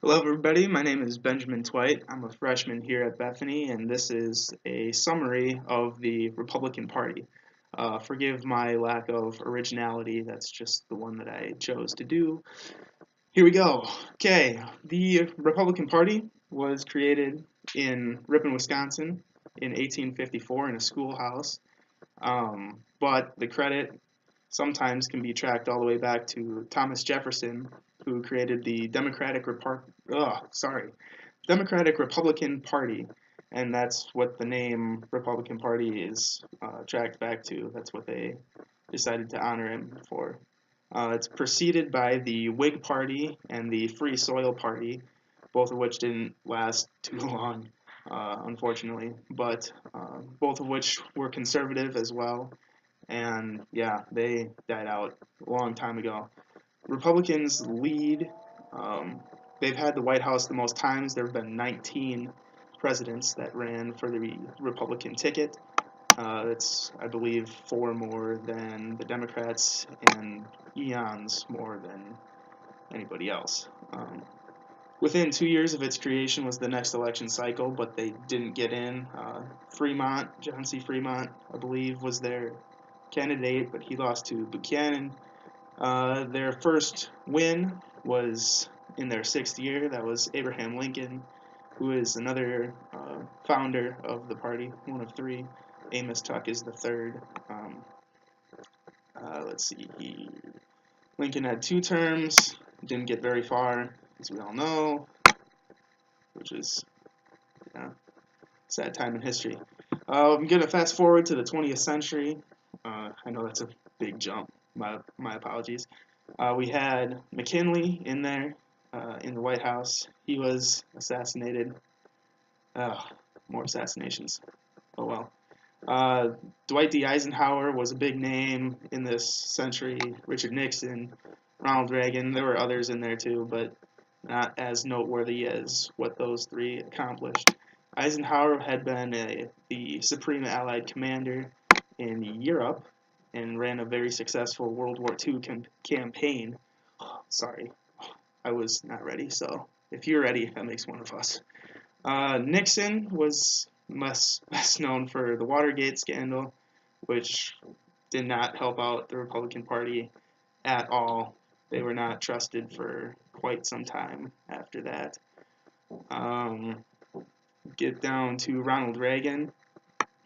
Hello everybody, my name is Benjamin Twite. I'm a freshman here at Bethany, and this is a summary of the Republican Party. Forgive my lack of originality, that's just the one that I chose to do. Here we go. Okay, the Republican Party was created in Ripon, Wisconsin in 1854 in a schoolhouse, but the credit sometimes can be tracked all the way back to Thomas Jefferson, who created the Democratic Republican Party, and that's what the name Republican Party is tracked back to. That's what they decided to honor him for. It's preceded by the Whig Party and the Free Soil Party, both of which didn't last too long, unfortunately, but both of which were conservative as well. And yeah, they died out a long time ago. Republicans lead. Um, they've had the White House the most times. There have been 19 presidents that ran for the Republican ticket. That's, I believe, 4 more than the Democrats and eons more than anybody else. Within 2 years of its creation was the next election cycle, but they didn't get in. John C. Fremont, I believe, was their candidate, but he lost to Buchanan. Their first win was in their 6th year. That was Abraham Lincoln, who is another founder of the party, one of 3. Amos Tuck is the 3rd. Let's see. Lincoln had 2 terms, didn't get very far, as we all know, which is sad time in history. I'm going to fast forward to the 20th century. I know that's a big jump. My apologies. We had McKinley in there in the White House. He was assassinated. More assassinations. Oh well. Dwight D. Eisenhower was a big name in this century. Richard Nixon, Ronald Reagan. There were others in there too, but not as noteworthy as what those 3 accomplished. Eisenhower had been the Supreme Allied Commander in Europe and ran a very successful World War II campaign. Sorry, I was not ready, so if you're ready, that makes one of us. Nixon was best known for the Watergate scandal, which did not help out the Republican Party at all. They were not trusted for quite some time after that. Get down to Ronald Reagan.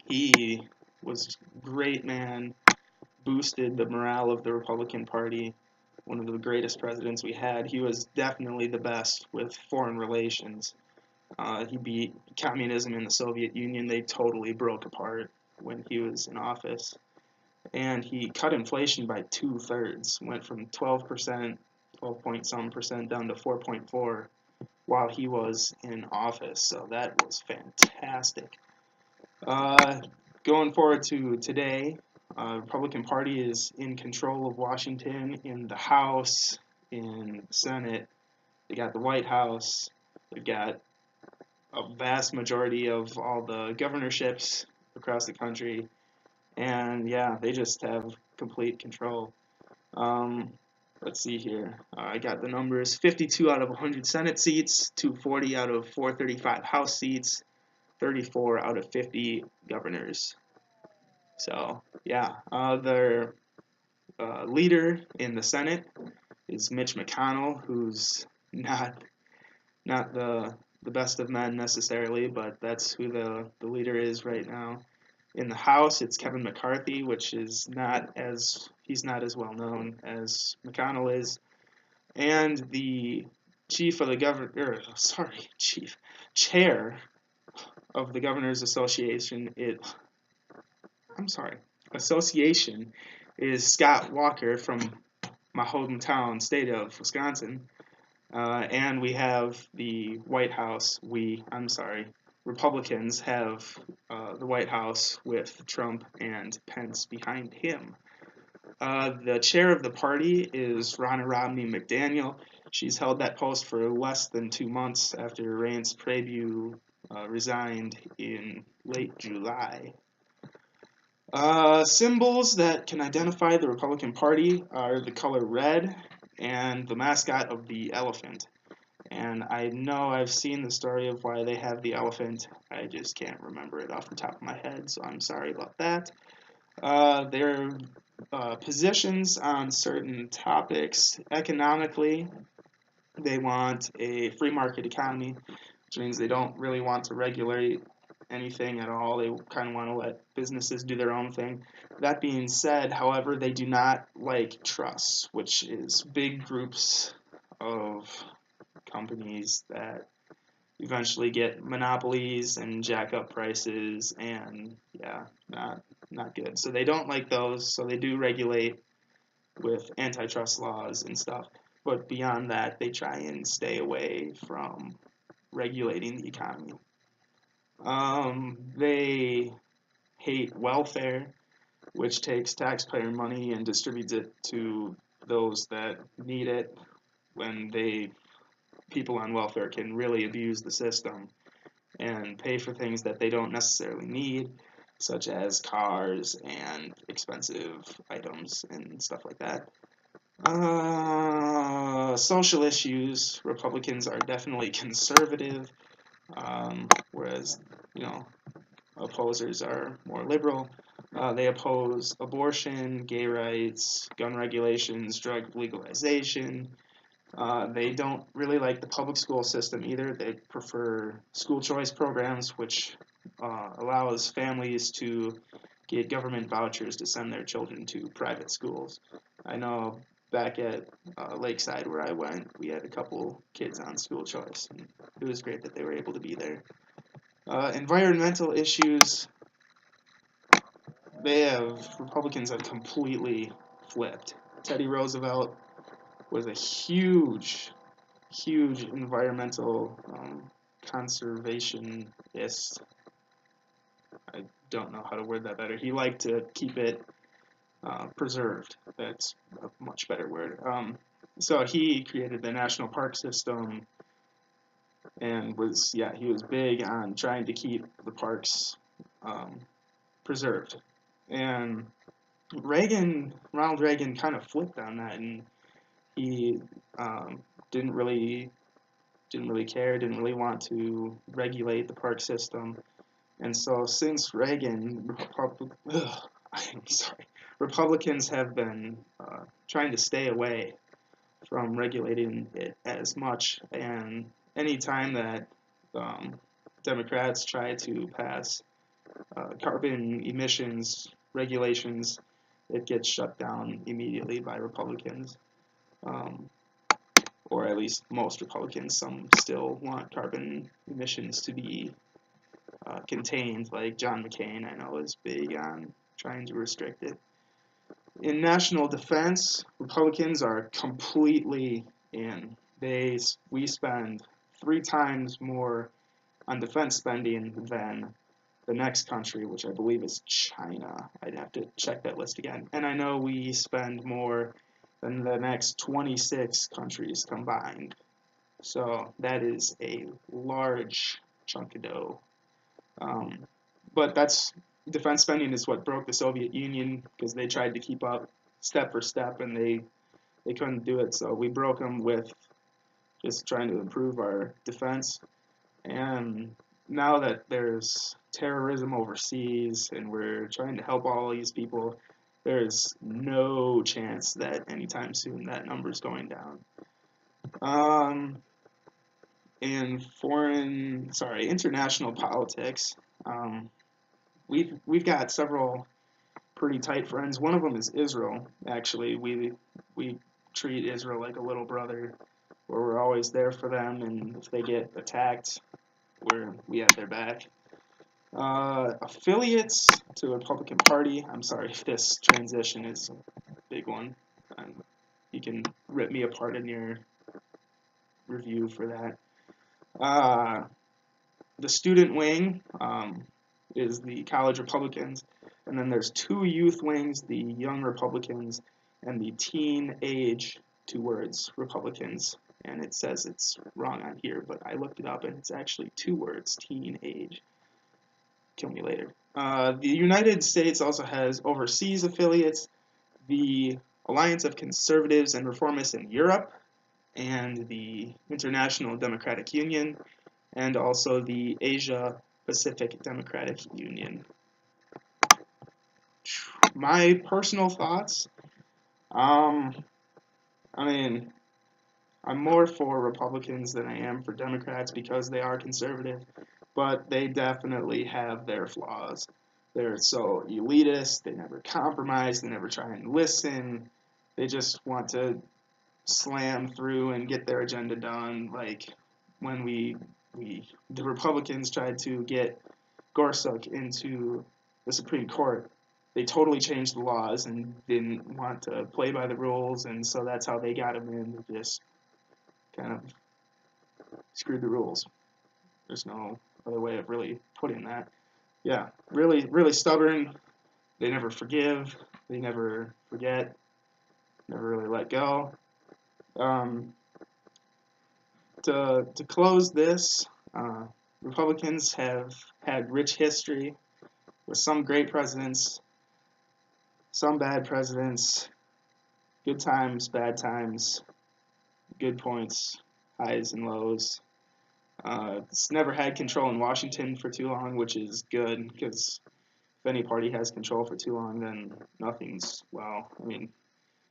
He was a great man, boosted the morale of the Republican Party, one of the greatest presidents we had. He was definitely the best with foreign relations. He beat communism in the Soviet Union. They totally broke apart when he was in office. And he cut inflation by 2/3, went from 12%, 12 point some percent down to 4.4 while he was in office. So that was fantastic. Going forward to today, Republican Party is in control of Washington in the House, in the Senate. They got the White House. They've got a vast majority of all the governorships across the country. And yeah, they just have complete control. Let's see here. I got the numbers: 52 out of 100 Senate seats, 240 out of 435 House seats, 34 out of 50 governors. So yeah, their leader in the Senate is Mitch McConnell, who's not the best of men necessarily, but that's who the leader is right now. In the House, it's Kevin McCarthy, which is he's not as well known as McConnell is, and the chair of the Governors Association is Scott Walker from my hometown state of Wisconsin. And we have the White House. Republicans have the White House with Trump and Pence behind him. The chair of the party is Ronna Romney McDaniel. She's held that post for less than 2 months after Reince Priebus resigned in late July. Symbols that can identify the Republican Party are the color red and the mascot of the elephant. And I know I've seen the story of why they have the elephant. I just can't remember it off the top of my head, so I'm sorry about that. Their positions on certain topics economically, they want a free market economy, which means they don't really want to regulate anything at all. They kind of want to let businesses do their own thing. That being said, however, they do not like trusts, which is big groups of companies that eventually get monopolies and jack up prices, and yeah, not good. So they don't like those, so they do regulate with antitrust laws and stuff. But beyond that, they try and stay away from regulating the economy. They hate welfare, which takes taxpayer money and distributes it to those that need it when people on welfare can really abuse the system and pay for things that they don't necessarily need, such as cars and expensive items and stuff like that. Social issues, Republicans are definitely conservative, whereas, you know, opposers are more liberal. They oppose abortion, gay rights, gun regulations, drug legalization. They don't really like the public school system either. They prefer school choice programs, which allows families to get government vouchers to send their children to private schools. I know back at Lakeside where I went, we had a couple kids on school choice, and it was great that they were able to be there. Environmental issues, Republicans have completely flipped. Teddy Roosevelt was a huge environmental conservationist. I don't know how to word that better. He liked to keep it preserved. That's a much better word. So he created the national park system and he was big on trying to keep the parks preserved. And Ronald Reagan kind of flipped on that, and he um, didn't really care, didn't really want to regulate the park system. And so since Reagan, I'm sorry, Republicans have been trying to stay away from regulating it as much. And any time that Democrats try to pass carbon emissions regulations, it gets shut down immediately by Republicans. Um, or at least most Republicans. Some still want carbon emissions to be contained, like John McCain, I know, is big on trying to restrict it. In national defense, Republicans are completely in. We spend 3 times more on defense spending than the next country, which I believe is China. I'd have to check that list again. And I know we spend more than the next 26 countries combined. So that is a large chunk of dough. Um, but defense spending is what broke the Soviet Union because they tried to keep up step for step and they couldn't do it. So we broke them with just trying to improve our defense. And now that there's terrorism overseas and we're trying to help all these people, there's no chance that anytime soon that number's going down. In international politics, we've got several pretty tight friends. One of them is Israel. Actually, we treat Israel like a little brother, where we're always there for them, and if they get attacked, we have their back. Affiliates to the Republican Party. I'm sorry if this transition is a big one. You can rip me apart in your review for that. The student wing is the college Republicans, and then there's 2 youth wings, the young Republicans and the teen age, 2 words, Republicans. And it says it's wrong on here, but I looked it up and it's actually 2 words, teen age. Kill me later. The United States also has overseas affiliates, the Alliance of Conservatives and Reformists in Europe, and the International Democratic Union, and also the Asia Pacific Democratic Union. My personal thoughts, I mean, I'm more for Republicans than I am for Democrats because they are conservative, but they definitely have their flaws. They're so elitist, they never compromise, they never try and listen. They just want to slam through and get their agenda done. Like when the Republicans tried to get Gorsuch into the Supreme Court, they totally changed the laws and didn't want to play by the rules, and so that's how they got him in. They just kind of screwed the rules. There's no other way of really putting that. Yeah, really, really stubborn. They never forgive. They never forget. Never really let go. Um, to close this, Republicans have had rich history with some great presidents, some bad presidents, good times, bad times, good points, highs and lows. It's never had control in Washington for too long, which is good because if any party has control for too long, then nothing's, well, I mean,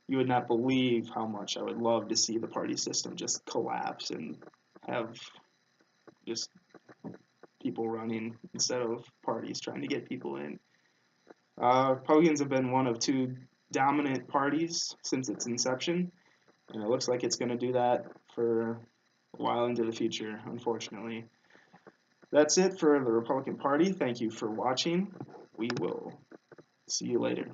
you would not believe how much I would love to see the party system just collapse and have just people running instead of parties trying to get people in. Republicans have been one of two dominant parties since its inception, and it looks like it's going to do that for a while into the future, unfortunately. That's it for the Republican Party. Thank you for watching. We will see you later.